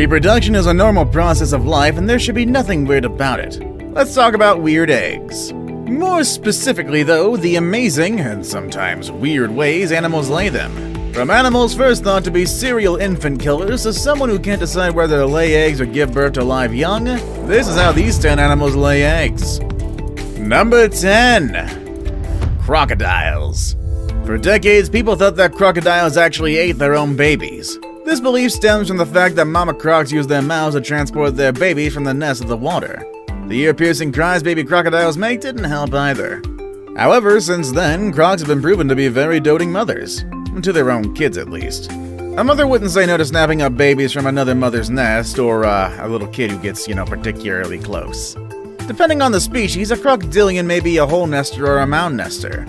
Reproduction is a normal process of life and there should be nothing weird about it. Let's talk about weird eggs. More specifically though, the amazing, and sometimes weird ways animals lay them. From animals first thought to be serial infant killers to someone who can't decide whether to lay eggs or give birth to live young, this is how these 10 animals lay eggs. Number 10. Crocodiles. For decades, people thought that crocodiles actually ate their own babies. This belief stems from the fact that mama crocs use their mouths to transport their babies from the nest to the water. The ear-piercing cries baby crocodiles make didn't help either. However, since then, crocs have been proven to be very doting mothers. To their own kids, at least. A mother wouldn't say no to snapping up babies from another mother's nest, or a little kid who gets, particularly close. Depending on the species, a crocodilian may be a hole nester or a mound nester.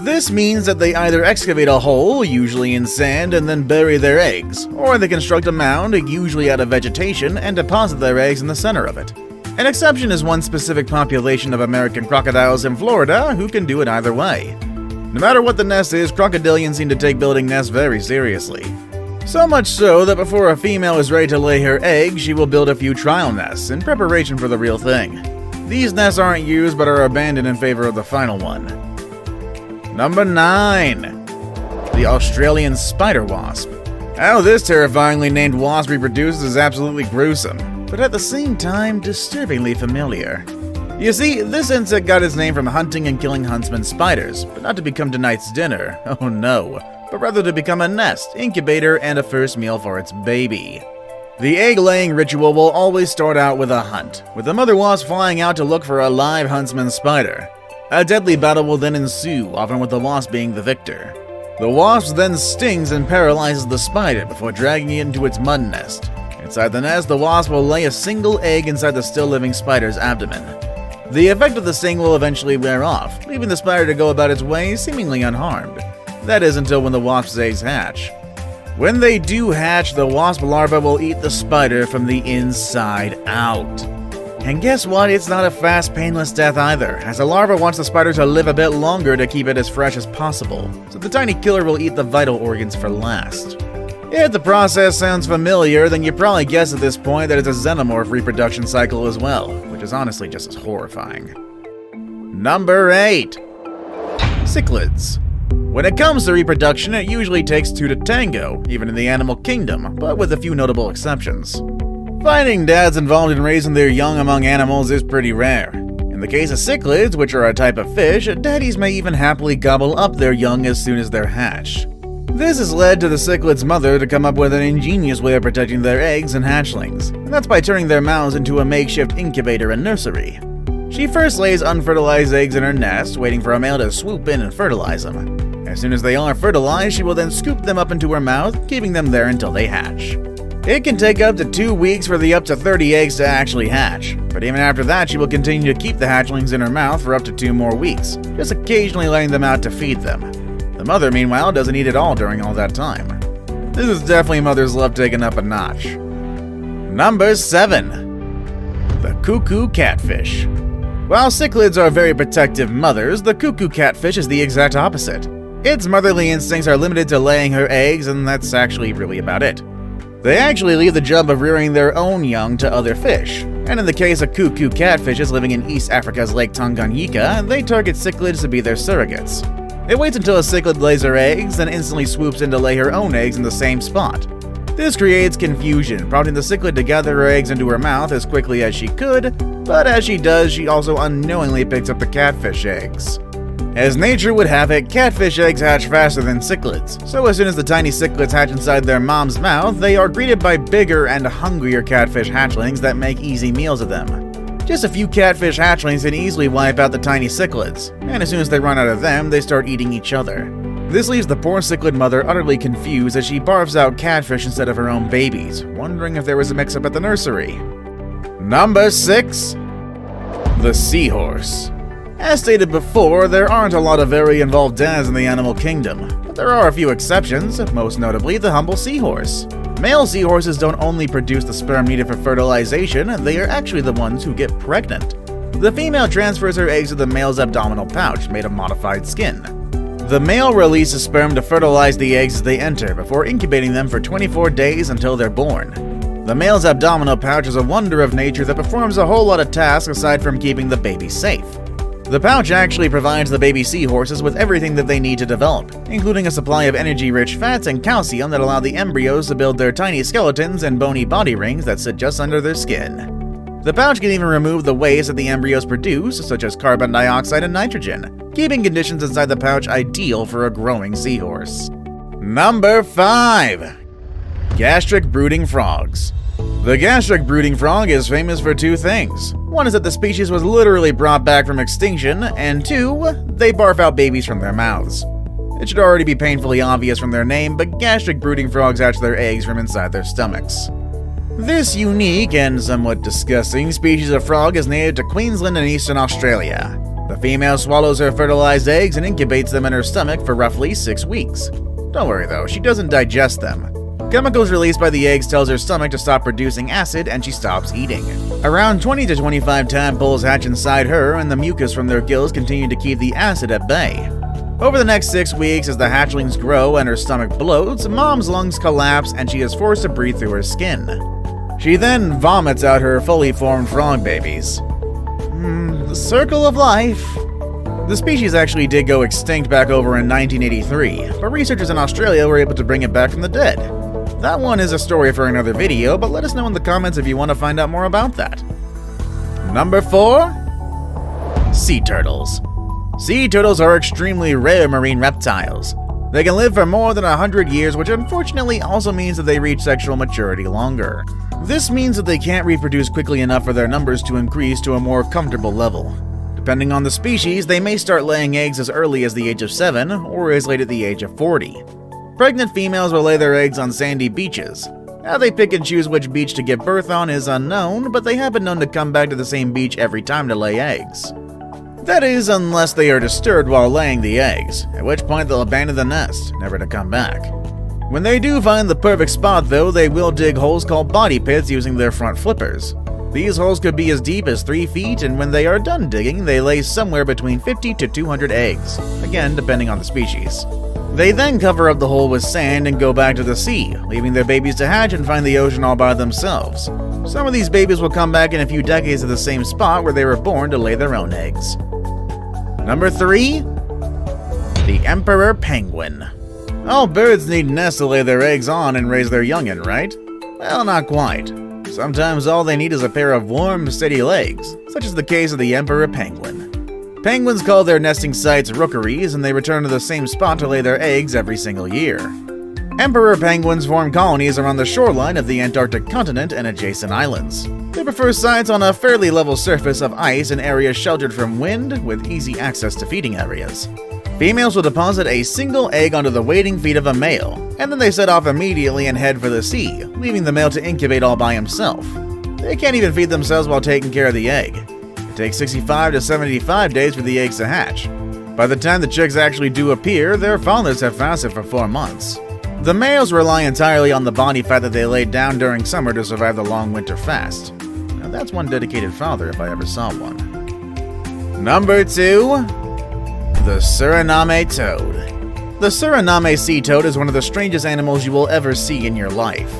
This means that they either excavate a hole, usually in sand, and then bury their eggs, or they construct a mound, usually out of vegetation, and deposit their eggs in the center of it. An exception is one specific population of American crocodiles in Florida who can do it either way. No matter what the nest is, crocodilians seem to take building nests very seriously. So much so that before a female is ready to lay her eggs, she will build a few trial nests in preparation for the real thing. These nests aren't used but are abandoned in favor of the final one. Number 9. The Australian spider wasp. How this terrifyingly named wasp reproduces is absolutely gruesome, but at the same time disturbingly familiar. You see, this insect got its name from hunting and killing huntsman spiders, but not to become tonight's dinner, oh no, but rather to become a nest, incubator, and a first meal for its baby. The egg-laying ritual will always start out with a hunt, with the mother wasp flying out to look for a live huntsman spider. A deadly battle will then ensue, often with the wasp being the victor. The wasp then stings and paralyzes the spider before dragging it into its mud nest. Inside the nest, the wasp will lay a single egg inside the still-living spider's abdomen. The effect of the sting will eventually wear off, leaving the spider to go about its way seemingly unharmed. That is until when the wasp's eggs hatch. When they do hatch, the wasp larva will eat the spider from the inside out. And guess what? It's not a fast, painless death either, as the larva wants the spider to live a bit longer to keep it as fresh as possible, so the tiny killer will eat the vital organs for last. If the process sounds familiar, then you probably guess at this point that it's a xenomorph reproduction cycle as well, which is honestly just as horrifying. Number 8. Cichlids. When it comes to reproduction, it usually takes 2 to tango, even in the animal kingdom, but with a few notable exceptions. Finding dads involved in raising their young among animals is pretty rare. In the case of cichlids, which are a type of fish, daddies may even happily gobble up their young as soon as they're hatched. This has led to the cichlid's mother to come up with an ingenious way of protecting their eggs and hatchlings, and that's by turning their mouths into a makeshift incubator and nursery. She first lays unfertilized eggs in her nest, waiting for a male to swoop in and fertilize them. As soon as they are fertilized, she will then scoop them up into her mouth, keeping them there until they hatch. It can take up to 2 weeks for the up to 30 eggs to actually hatch, but even after that she will continue to keep the hatchlings in her mouth for up to 2 more weeks, just occasionally letting them out to feed them. The mother, meanwhile, doesn't eat at all during all that time. This is definitely mother's love taken up a notch. Number 7. The cuckoo catfish. While cichlids are very protective mothers, the cuckoo catfish is the exact opposite. Its motherly instincts are limited to laying her eggs, and that's actually really about it. They actually leave the job of rearing their own young to other fish, and in the case of cuckoo catfishes living in East Africa's Lake Tanganyika, they target cichlids to be their surrogates. It waits until a cichlid lays her eggs, then instantly swoops in to lay her own eggs in the same spot. This creates confusion, prompting the cichlid to gather her eggs into her mouth as quickly as she could, but as she does, she also unknowingly picks up the catfish eggs. As nature would have it, catfish eggs hatch faster than cichlids, so as soon as the tiny cichlids hatch inside their mom's mouth, they are greeted by bigger and hungrier catfish hatchlings that make easy meals of them. Just a few catfish hatchlings can easily wipe out the tiny cichlids, and as soon as they run out of them, they start eating each other. This leaves the poor cichlid mother utterly confused as she barfs out catfish instead of her own babies, wondering if there was a mix-up at the nursery. Number 6. The seahorse. As stated before, there aren't a lot of very involved dads in the animal kingdom, but there are a few exceptions, most notably the humble seahorse. Male seahorses don't only produce the sperm needed for fertilization, they are actually the ones who get pregnant. The female transfers her eggs to the male's abdominal pouch, made of modified skin. The male releases sperm to fertilize the eggs as they enter, before incubating them for 24 days until they're born. The male's abdominal pouch is a wonder of nature that performs a whole lot of tasks aside from keeping the baby safe. The pouch actually provides the baby seahorses with everything that they need to develop, including a supply of energy-rich fats and calcium that allow the embryos to build their tiny skeletons and bony body rings that sit just under their skin. The pouch can even remove the waste that the embryos produce, such as carbon dioxide and nitrogen, keeping conditions inside the pouch ideal for a growing seahorse. Number 5. Gastric brooding frogs. The gastric brooding frog is famous for two things. One is that the species was literally brought back from extinction, and 2, they barf out babies from their mouths. It should already be painfully obvious from their name, but gastric brooding frogs hatch their eggs from inside their stomachs. This unique and somewhat disgusting species of frog is native to Queensland and eastern Australia. The female swallows her fertilized eggs and incubates them in her stomach for roughly 6 weeks. Don't worry though, she doesn't digest them. Chemicals released by the eggs tells her stomach to stop producing acid and she stops eating. Around 20 to 25 tadpoles hatch inside her and the mucus from their gills continue to keep the acid at bay. Over the next 6 weeks, as the hatchlings grow and her stomach bloats, mom's lungs collapse and she is forced to breathe through her skin. She then vomits out her fully formed frog babies. The circle of life. The species actually did go extinct back over in 1983, but researchers in Australia were able to bring it back from the dead. That one is a story for another video, but let us know in the comments if you want to find out more about that. Number 4. Sea turtles. Sea turtles are extremely rare marine reptiles. They can live for more than 100 years, which unfortunately also means that they reach sexual maturity longer. This means that they can't reproduce quickly enough for their numbers to increase to a more comfortable level. Depending on the species, they may start laying eggs as early as the age of 7 or as late as the age of 40. Pregnant females will lay their eggs on sandy beaches. How they pick and choose which beach to give birth on is unknown, but they have been known to come back to the same beach every time to lay eggs. That is, unless they are disturbed while laying the eggs, at which point they'll abandon the nest, never to come back. When they do find the perfect spot though, they will dig holes called body pits using their front flippers. These holes could be as deep as 3 feet, and when they are done digging, they lay somewhere between 50 to 200 eggs, again depending on the species. They then cover up the hole with sand and go back to the sea, leaving their babies to hatch and find the ocean all by themselves. Some of these babies will come back in a few decades to the same spot where they were born to lay their own eggs. Number 3. The Emperor Penguin. All birds need nests to lay their eggs on and raise their young'un, right? Well, not quite. Sometimes all they need is a pair of warm, steady legs, such as the case of the Emperor Penguin. Penguins call their nesting sites rookeries, and they return to the same spot to lay their eggs every single year. Emperor penguins form colonies around the shoreline of the Antarctic continent and adjacent islands. They prefer sites on a fairly level surface of ice and areas sheltered from wind, with easy access to feeding areas. Females will deposit a single egg onto the waiting feet of a male, and then they set off immediately and head for the sea, leaving the male to incubate all by himself. They can't even feed themselves while taking care of the egg. It takes 65 to 75 days for the eggs to hatch. By the time the chicks actually do appear, their fathers have fasted for 4 months. The males rely entirely on the body fat that they laid down during summer to survive the long winter fast. Now that's one dedicated father if I ever saw one. Number 2. The Suriname toad. The Suriname sea toad is one of the strangest animals you will ever see in your life.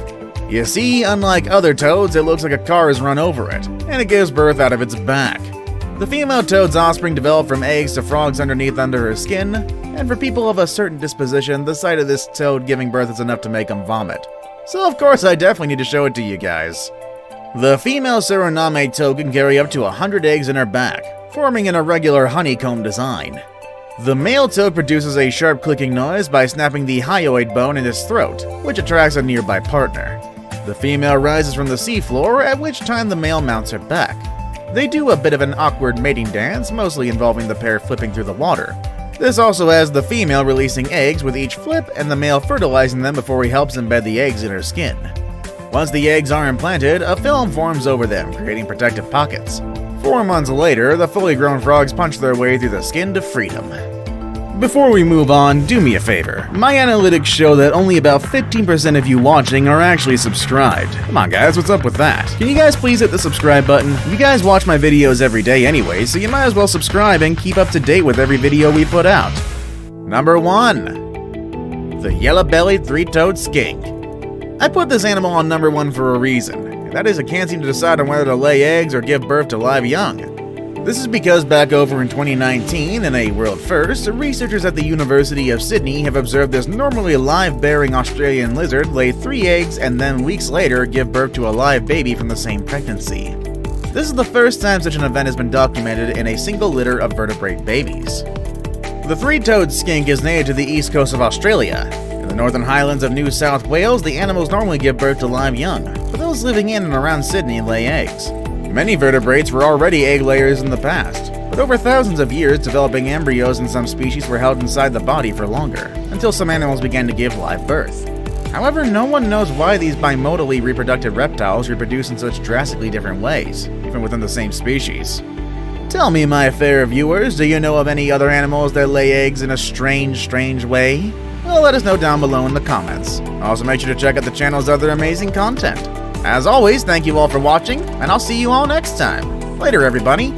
You see, unlike other toads, it looks like a car has run over it, and it gives birth out of its back. The female toad's offspring develop from eggs to frogs underneath under her skin, and for people of a certain disposition, the sight of this toad giving birth is enough to make them vomit. So of course I definitely need to show it to you guys. The female Suriname toad can carry up to 100 eggs in her back, forming an irregular honeycomb design. The male toad produces a sharp clicking noise by snapping the hyoid bone in his throat, which attracts a nearby partner. The female rises from the seafloor, at which time the male mounts her back. They do a bit of an awkward mating dance, mostly involving the pair flipping through the water. This also has the female releasing eggs with each flip and the male fertilizing them before he helps embed the eggs in her skin. Once the eggs are implanted, a film forms over them, creating protective pockets. 4 months later, the fully grown frogs punch their way through the skin to freedom. Before we move on, do me a favor. My analytics show that only about 15% of you watching are actually subscribed. Come on guys, what's up with that? Can you guys please hit the subscribe button? You guys watch my videos every day anyway, so you might as well subscribe and keep up to date with every video we put out. Number 1. The Yellow-bellied Three-toed Skink. I put this animal on number 1 for a reason, and that is it can't seem to decide on whether to lay eggs or give birth to live young. This is because back over in 2019, in a world first, researchers at the University of Sydney have observed this normally live-bearing Australian lizard lay 3 eggs and then weeks later give birth to a live baby from the same pregnancy. This is the first time such an event has been documented in a single litter of vertebrate babies. The three-toed skink is native to the east coast of Australia. In the Northern Highlands of New South Wales, the animals normally give birth to live young, but those living in and around Sydney lay eggs. Many vertebrates were already egg layers in the past, but over thousands of years, developing embryos in some species were held inside the body for longer, until some animals began to give live birth. However, no one knows why these bimodally reproductive reptiles reproduce in such drastically different ways, even within the same species. Tell me, my fair viewers, do you know of any other animals that lay eggs in a strange way? Well, let us know down below in the comments. Also, make sure to check out the channel's other amazing content. As always, thank you all for watching, and I'll see you all next time. Later, everybody.